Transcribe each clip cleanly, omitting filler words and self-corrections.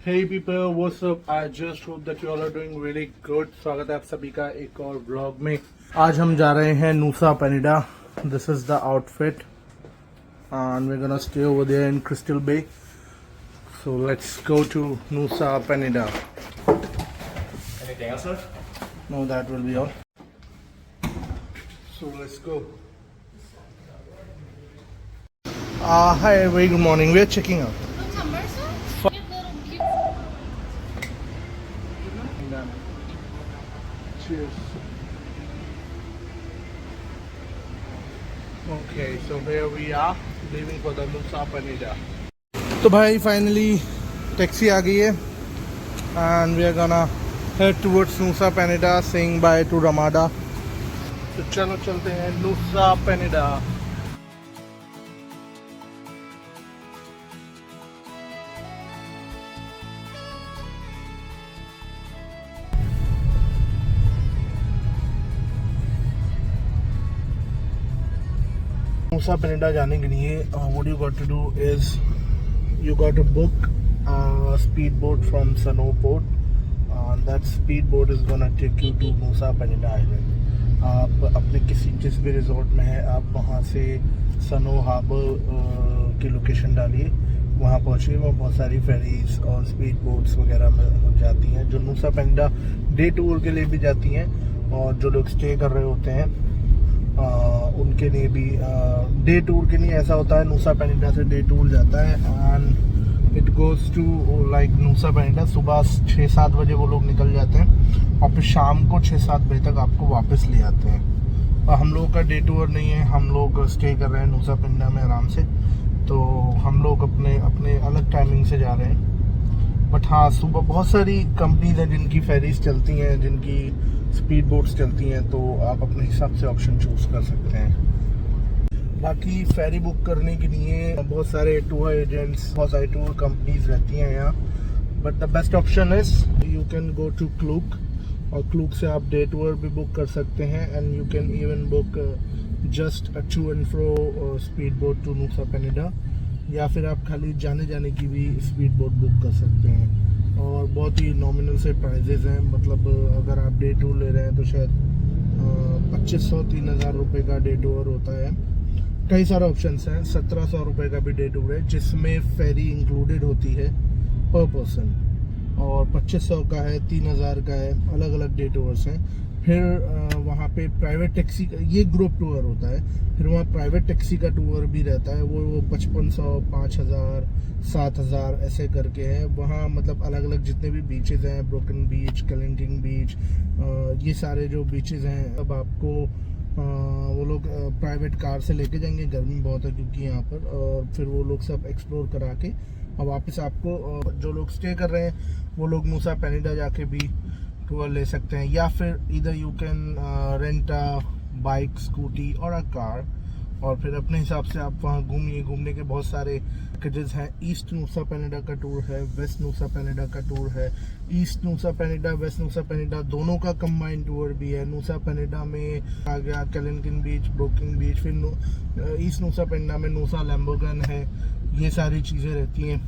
Hey people, what's up? I just hope that you all are doing really good. स्वागत है आप सभी का एक और ब्लॉग में। आज हम जा रहे हैं नूसा Penida. This is the outfit and we're gonna stay over there in Crystal Bay. So let's go to Nusa Penida. Anything else, sir? No, that will be all. So let's go. Hi, very good morning. We're checking out. Cheers. Okay, so here we are leaving for the Nusa Penida. तो भाई finally taxi आ गई है and we are gonna head towards Nusa Penida saying bye to Ramada. तो चलो चलते हैं Nusa Penida. Nusa Penida जाने के लिए what you got to do is you got to book a speedboat from Sano Port. That speedboat is gonna take you to Nusa Penida Island. आप अपने जिस भी रिजॉर्ट में है आप वहाँ से सनो हार्बर की लोकेशन डालिए, वहाँ पहुँचिए। वहाँ बहुत सारी फेरीज और स्पीड बोट्स वगैरह में जाती हैं जो नूसा पेनिडा डे टूर के लिए भी जाती हैं, और जो लोग स्टे कर रहे होते हैं उनके लिए भी डे टूर के लिए ऐसा होता है। नूसा पेनिडा से डे टूर जाता है and it goes to like Nusa Penida. सुबह 6-7 बजे वो लोग निकल जाते हैं और फिर शाम को 6-7 बजे तक आपको वापस ले आते हैं। और हम लोगों का डे टूर नहीं है, हम लोग स्टे कर रहे हैं नूसा पेनिडा में आराम से। तो हम लोग अपने अपने अलग टाइमिंग से जा रहे हैं। बट हाँ, सुबह बहुत सारी कंपनीज हैं जिनकी फेरीज चलती हैं, जिनकी स्पीड बोट्स चलती हैं, तो आप अपने हिसाब से ऑप्शन चूज कर सकते हैं। बाकी फेरी बुक करने के लिए बहुत सारे टूर एजेंट्स, बहुत सारी टूर कंपनीज रहती हैं यहाँ। But the best option is you can go to Klook, और क्लूक से आप डे टूर भी बुक कर सकते हैं and you can even book just a to and fro speed boat to Nusa Penida, या फिर आप खाली जाने की भी स्पीड बोट बुक कर सकते हैं। और बहुत ही नॉमिनल से प्राइजेज हैं, मतलब अगर आप डे टूर ले रहे हैं तो शायद 2500-3000 रुपये का डे टूर होता है। कई सारे ऑप्शंस हैं, 1700 रुपये का भी डे टूर है जिसमें फेरी इंक्लूडेड होती है पर पर्सन, और 2500 का है, 3000 का है, अलग अलग डे टूर्स हैं। फिर वहाँ पे प्राइवेट टैक्सी का ये ग्रुप टूर होता है, फिर वहाँ प्राइवेट टैक्सी का टूर भी रहता है, वो 5500, 5000, 7000 ऐसे करके है। वहाँ मतलब अलग अलग जितने भी बीचेज़ हैं, ब्रोकन बीच, कलिंटिंग बीच, ये सारे जो बीचेज़ हैं, अब आपको वो लोग प्राइवेट कार से लेके जाएंगे। गर्मी बहुत है क्योंकि यहाँ पर, और फिर वो लोग सब एक्सप्लोर करा के और वापस आपको जो लोग स्टे कर रहे हैं वो लोग नूसा पेनिडा जाके भी टूर ले सकते हैं। या फिर इधर you can rent a bike, scooty और अ कार, और फिर अपने हिसाब से आप वहाँ घूमिए। घूमने के बहुत सारे पैकेजेस हैं। ईस्ट नूसा पेनिडा का टूर है, वेस्ट नूसा पेनिडा का टूर है। East Nusa Penida, West Nusa Penida दोनों का कंबाइंड टूर भी है। नूसा पेनिडा में आ गया कैलिंकिन बीच, ब्रोकिंग बीच, फिर ईस्ट नूसा पेनिडा में नूसा लैम्बोगन है। ये सारी चीज़ें रहती हैं,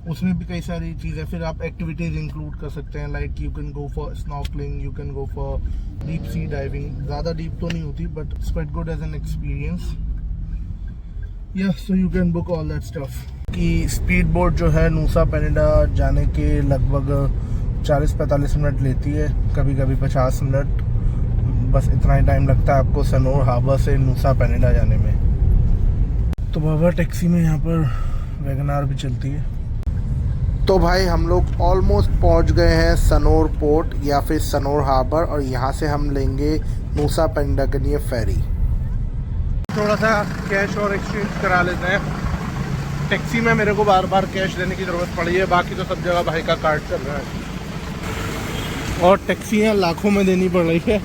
उसमें भी कई सारी चीज़ें। फिर आप एक्टिविटीज़ इंक्लूड कर सकते हैं, like you can go for snorkeling, you can go for deep sea diving. ज़्यादा डीप तो नहीं होती but it's quite good as an experience. या so you can book all that stuff. कि स्पीड बोट जो है नूसा पेनिडा जाने के लगभग 40-45 मिनट लेती है, कभी कभी 50 मिनट, बस इतना ही टाइम लगता है आपको सनोर हार्बर से नूसा पेनिडा जाने में। तो बाबा टैक्सी में यहाँ पर वैगनार भी चलती है। तो भाई हम लोग ऑलमोस्ट पहुँच गए हैं सनोर पोर्ट या फिर सनोर हार्बर, और यहाँ से हम लेंगे नूसा पेनिडा के लिए फेरी। थोड़ा सा कैश और एक्सचेंज करा लेते हैं। टैक्सी में मेरे को बार बार कैश देने की ज़रूरत पड़ी है, बाकी तो सब जगह भाई का कार्ड चल रहा है। और टैक्सियाँ लाखों में देनी पड़ रही है,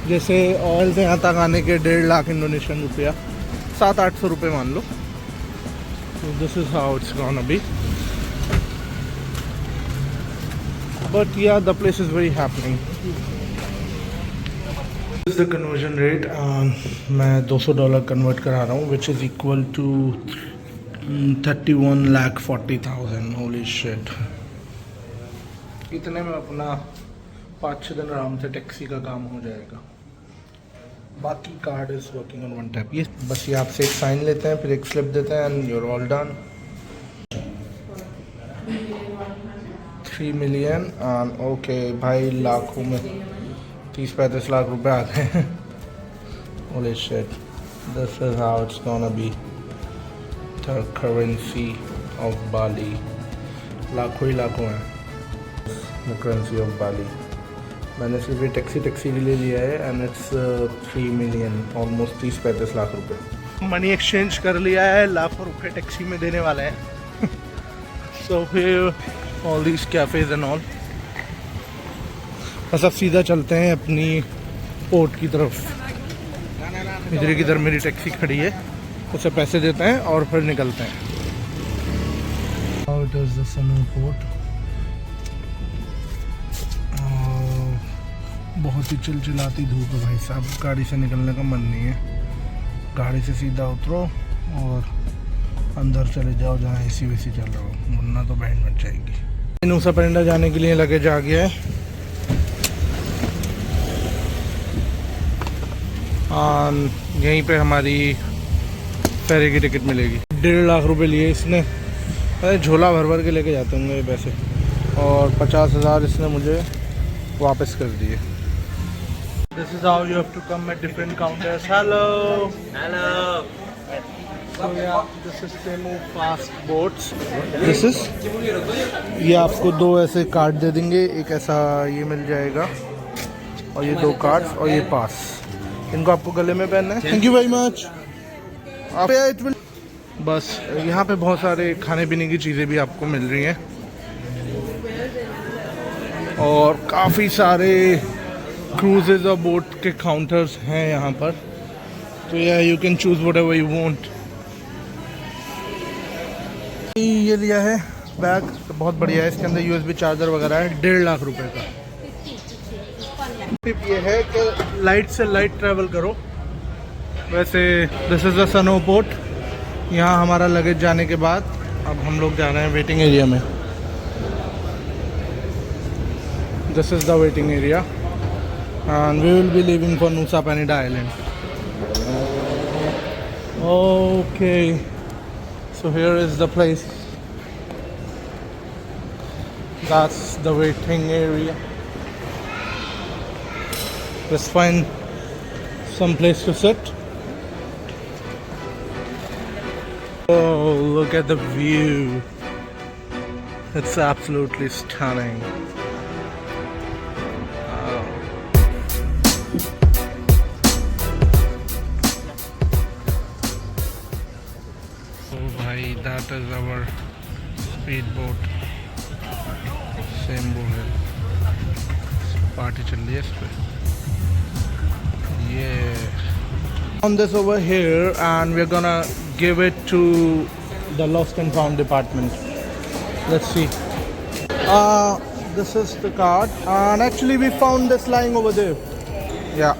जैसे ऑयल से यहाँ तक आने के 1.5 लाख इंडोनेशियन रुपया, 700-800 रुपये मान लो। तो this is how it's gone अभी। But yeah, the place is very happening. This is the conversion rate. मैं $200 कन्वर्ट करा रहा हूँ, which is equal to 31,40,000. Holy shit. इतने में अपना 5-6 दिन आराम से टैक्सी का काम हो जाएगा। बाकी card is working on one tap. ये बस ये आपसे एक साइन लेते हैं, फिर एक स्लिप देते हैं and you're all done. 3 million and okay भाई, लाखों में 30-35 लाख रुपए आ गए। Holy shit, this is how it's gonna be the currency of Bali। लाखों ही लाखों हैं the currency of Bali। मैंने सिर्फ ये टैक्सी के लिए लिया है and it's 3 million, almost 30-35 lakh रुपए। मनी एक्सचेंज कर लिया है, लाखों रुपए टैक्सी में देने वाले हैं। सो फिर all these cafes and all, बस अब सीधा चलते हैं अपनी पोर्ट की तरफ। इधर की तरफ मेरी टैक्सी खड़ी है, उसे पैसे देते हैं और फिर निकलते हैं। It is the Sanur Port। बहुत ही चिलचिलाती धूप है भाई साहब, गाड़ी से निकलने का मन नहीं है। गाड़ी से सीधा उतरो और अंदर चले जाओ जहाँ एसी वेसी चल रहा हो, वरना तो बैंड बन जाएगी। नूसा पेरिंडा जाने के लिए लगेज आ गया है। यहीं पे हमारी फेरी की टिकट मिलेगी। 1.5 लाख रुपए लिए इसने, अरे झोला भर भर के लेके जाते होंगे ये पैसे, और 50,000 इसने मुझे वापस कर दिए। This is how you have to come at different counters। Hello। So yeah, this is Temu Fast Boats। This is, ये आपको 2 ऐसे कार्ड दे देंगे, एक ऐसा ये मिल जाएगा और ये 2 कार्ड्स और ये पास, इनको आपको गले में पहनना है। Thank you very much. बस यहाँ पे बहुत सारे खाने पीने की चीज़ें भी आपको मिल रही हैं और काफ़ी सारे क्रूजेज और बोट के काउंटर्स हैं यहाँ पर। तो you can choose whatever you want. ये लिया है बैग, तो बहुत बढ़िया है, इसके अंदर USB चार्जर वगैरह है। 1.5 लाख रुपए का। टिप ये है कि लाइट से लाइट ट्रैवल करो। वैसे this is the Sanor port. यहाँ हमारा लगेज जाने के बाद अब हम लोग जा रहे हैं वेटिंग एरिया में। This is the waiting area and we will be leaving for Nusa Penida Island। Okay, so here is the place, that's the waiting area। Let's find some place to sit। Oh, look at the view, it's absolutely stunning। That is our speedboat। Same boat है, party चल रही है इस पे। On this over here and we're gonna give it to the lost and found department। Let's see। This is the card and actually we found this lying over there। Yeah,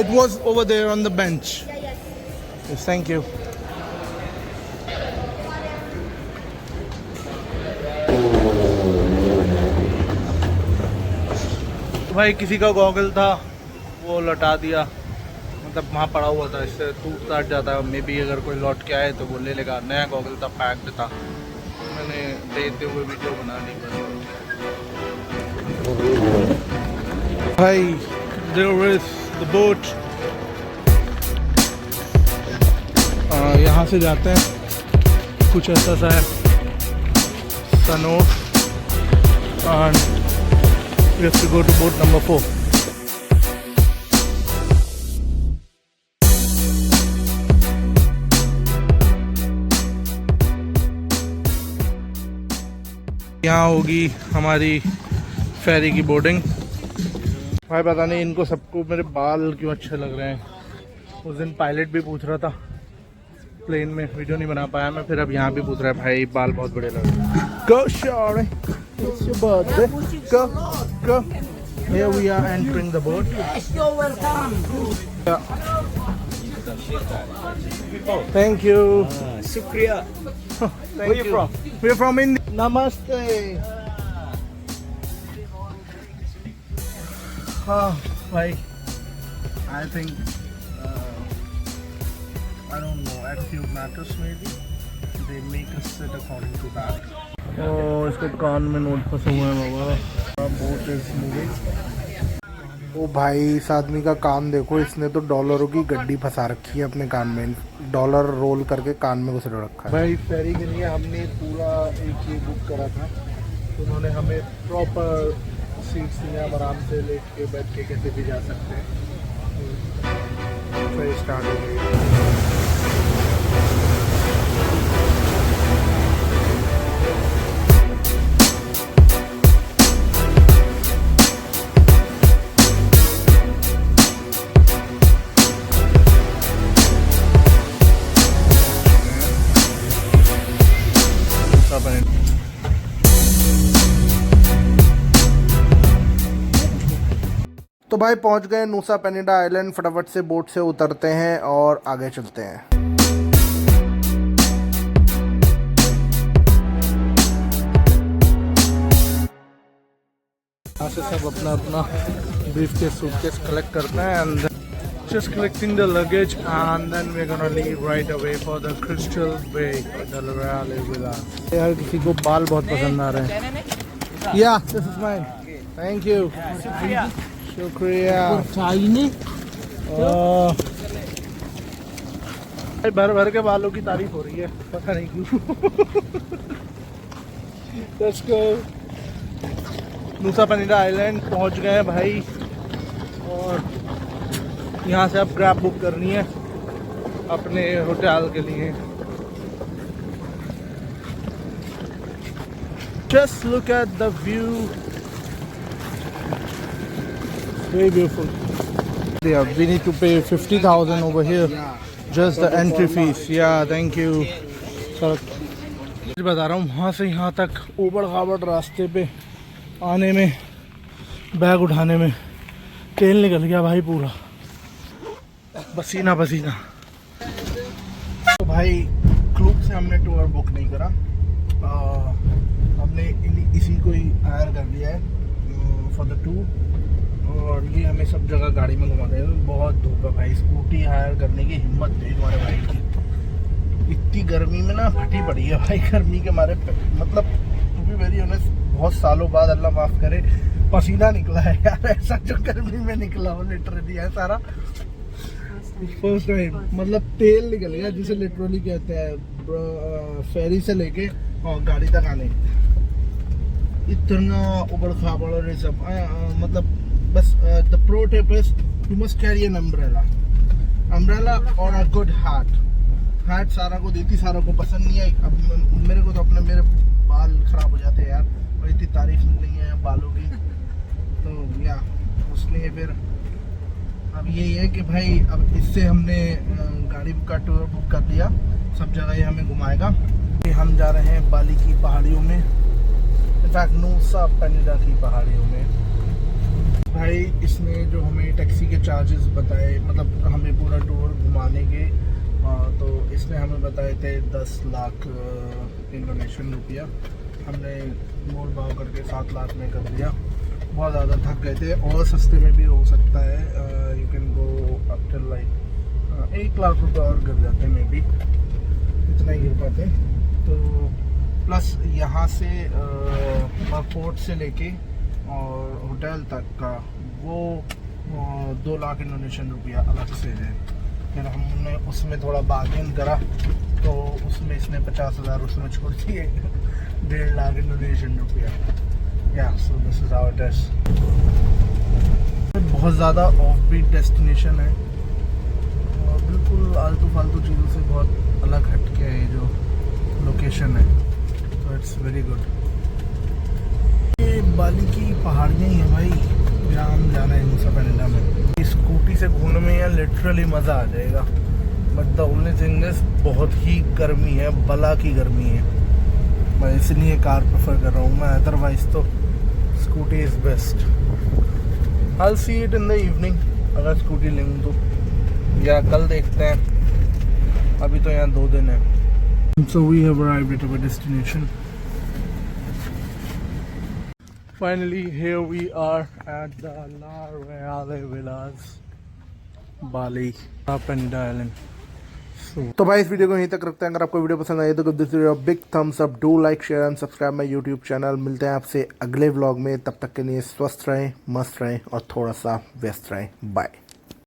it was over there on the bench। Yes, thank you। भाई किसी का goggle था वो लौटा दिया, मतलब वहाँ पड़ा हुआ था, इससे टूट टाट जाता है। मे बी अगर कोई लौट के आए तो वो ले लेगा। नया गॉगल था, पैक्ड था, मैंने देते हुए वीडियो बना ली। भाई देयर इज द बोट। यहाँ से जाते हैं, कुछ ऐसा सा है सनोर and we have to go to boat number 4। यहाँ होगी हमारी फेरी की बोर्डिंग। भाई पता नहीं इनको सबको मेरे बाल क्यों अच्छे लग रहे हैं। उस दिन पायलट भी पूछ रहा था, प्लेन में वीडियो नहीं बना पाया मैं, फिर अब यहाँ भी पूछ रहा है भाई बाल बहुत बड़े लग रहे हैं। Go Shari, it's your birthday। Go। Here we are entering the boat। Yes, you're welcome। Yeah। Thank you। Shukriya। Where are you from? We're from India। Namaste। हाँ भाई, I think I don't know, at few matters maybe they make us sit according to that. Oh, इसके कान में note फंसे हुए हैं बाबा। Boat is moving. ओ भाई, इस आदमी का कान देखो, इसने तो डॉलरों की गड्डी फंसा रखी है अपने कान में, डॉलर रोल करके कान में घुस रखा है। भाई फेरी के लिए हमने पूरा एक ये बुक करा था, तो उन्होंने हमें प्रॉपर सीट्स दिए, हम आराम से लेट के बैठ के कैसे भी जा सकते हैं। फिर स्टार्ट हो गई। तो भाई पहुंच गए नूसा पेनिडा आइलैंड। फटाफट से बोट से उतरते हैं और आगे चलते हैं। यहाँ से सब अपना अपना ब्रीफकेस सूटकेस कलेक्ट करते हैं and just collecting the luggage and then we're gonna leave right away for the Crystal Bay Del Real Villa। यार किसी को बाल बहुत पसंद आ रहे हैं। Yeah, this is mine. Thank you. शुक्रिया। भर भर के बालों की तारीफ हो रही है, पता नहीं क्यों। Let's go। नूसा पेनिडा आइलैंड पहुंच गए हैं भाई, और यहाँ से अब ग्रैब बुक करनी है अपने होटल के लिए। Just look at the view, very beautiful। Yeah, we need to pay 50,000 over here, just the entry fees। Yeah, thank you। Sir बता रहा हूँ, वहाँ से यहाँ तक ऊबड़ खाबड़ रास्ते पे आने में, बैग उठाने में तेल निकल गया भाई पूरा, पसीना पसीना। तो भाई क्लूब से हमने टूर बुक नहीं करा, हमने इसी को ही हायर कर लिया है फॉर द टूर, और ये हमें सब जगह गाड़ी में घुमा देगा। बहुत धूप है भाई, स्कूटी हायर करने की हिम्मत नहीं हमारे भाई की। इतनी गर्मी में ना फटी पड़ी है भाई, गर्मी के मारे, मतलब टू बी वेरी ऑनेस्ट बहुत सालों बाद, अल्लाह माफ़ करे, पसीना निकला है यार, ऐसा जो गर्मी में निकला हो लिटरली है सारा। फर्स्ट टाइम मतलब तेल निकल गया, जिसे लिटरली कहते हैं, फेरी से लेके और गाड़ी तक आने, इतना उबड़ खाबड़ और ये सब। मतलब बस the pro tip is you must carry an umbrella और अ गुड हैट। हैट सारा को देती, सारा को पसंद नहीं आई। अब मेरे को तो मेरे बाल खराब हो जाते हैं यार, और इतनी तारीफ नहीं है बालों की, तो या उसलिए फिर अब यही है कि भाई अब इससे हमने गाड़ी का टूर बुक कर दिया, सब जगह ये हमें घुमाएगा। हम जा रहे हैं बाली की पहाड़ियों में, इनफैक्ट नूसा पेनिडा की पहाड़ियों में। भाई इसने जो हमें टैक्सी के चार्जेस बताए, मतलब हमें पूरा टूर घुमाने के, तो इसने हमें बताए थे 10 लाख इंडोनेशियन रुपया। हमने मोल भाव करके 7 लाख में कर दिया। बहुत ज़्यादा थक गए थे, और सस्ते में भी हो सकता है, you can go up till like 1 lakh रुपये और गिर जाते मे बी, इतना ही गिर पाते। तो प्लस यहाँ से एयरपोर्ट से लेके और होटल तक का वो 2 लाख इंडोनेशियन रुपया अलग से है। फिर हमने उसमें थोड़ा बार्गेन करा, तो उसमें इसने 50,000 उसमें छोड़ दिए, 1.5 लाख इंडोनेशियन रुपया। या so this is how it is. बहुत ज़्यादा ऑफ बीट डेस्टिनेशन है, और बिल्कुल आलतू फालतू चीज़ों से बहुत अलग हट के है जो लोकेशन है, तो इट्स वेरी गुड। ये बाली की पहाड़ियाँ ही हैं भाई, जहाँ हम जाना है नूसा पेनिडा में। स्कूटी से घूमने में यार लिटरली मज़ा आ जाएगा, but the only thing is बहुत ही गर्मी है, बला की गर्मी है। मैं इसलिए कार प्रेफर कर रहा हूँ मैं, अदरवाइज तो scooty is best. I will see it in the evening, अगर स्कूटी लूँ तो, या कल देखते हैं, अभी तो यहाँ 2 दिन है। So we have arrived at our destination। Finally, here we are at the La Reale Villas, Bali, Penida Island. तो भाई इस वीडियो को यहीं तक रखते हैं। अगर आपको वीडियो पसंद आई तो this big thumbs up, do like share and subscribe my YouTube channel. मिलते हैं आपसे अगले व्लॉग में, तब तक के लिए स्वस्थ रहें, मस्त रहें और थोड़ा सा व्यस्त रहें। बाय।